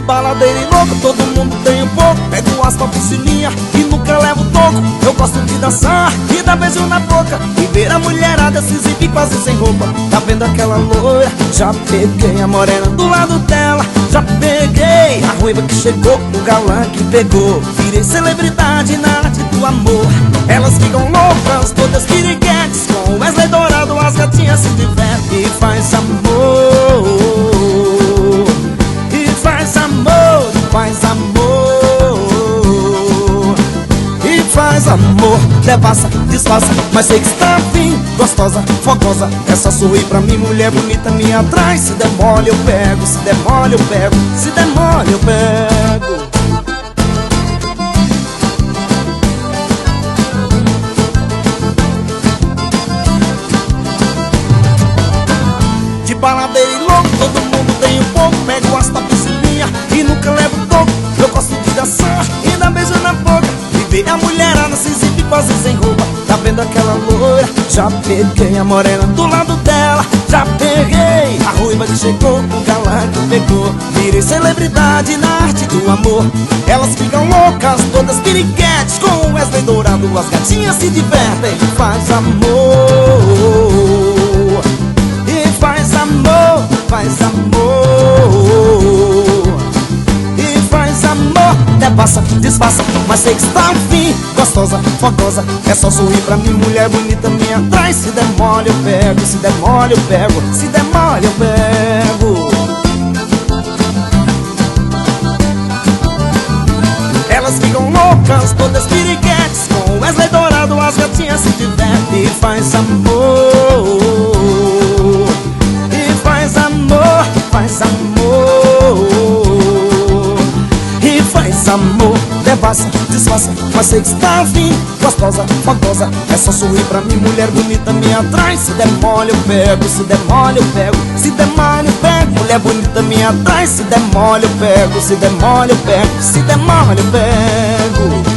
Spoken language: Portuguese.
baladeira e louco, todo mundo tem um pouco. Pego as piscininha e nunca levo toco. Eu gosto de dançar e dar beijo na boca e ver a mulherada se exibir quase sem roupa. Tá vendo aquela loira? Já peguei a morena do lado dela. Já peguei a ruiva que chegou, o galã que pegou. Virei celebridade na arte do amor. Elas ficam loucas, todas piriguetes. Com Wesley Dourado as gatinhas se divertem e faz amor. E faz amor, faz amor. E faz amor, devassa, disfarça, mas sei que está afim. Gostosa, fogosa, é só sorrir pra mim. Mulher bonita me atrai. Se der mole eu pego, se der mole eu pego, se der mole eu pego. De baladeira e louco, todo mundo tem um pouco. Pego as piscininha e nunca levo toco. Eu gosto de dançar e dar beijo na boca e ver a mulherada se exibir quase sem roupa. Tá vendo aquela loira? Já peguei a morena do lado dela. Já peguei a ruiva que chegou, o galã que pegou. Virei celebridade na arte do amor. Elas ficam loucas, todas piriguetes. Com o Wesley Dourado as gatinhas se divertem. Faz amor, e faz amor, faz amor. E faz amor, devassa, disfarça, mas sei que está afim. Gostosa, fogosa, é só sorrir pra mim. Mulher bonita me atrai. Se der mole eu pego, se der mole eu pego, se der mole eu pego. Elas ficam loucas, todas piriguetes. Com Wesley Dourado as gatinhas se divertem. E faz amor, e faz amor, faz amor. E faz amor, devassa, disfarça, mas sei que está afim. Gostosa, fogosa, é só sorrir pra mim. Mulher bonita me atrai. Se der mole eu pego, se der mole eu pego, se der mole eu pego. Mulher bonita me atrai. Se der mole eu pego, se der mole eu pego, se der mole eu pego.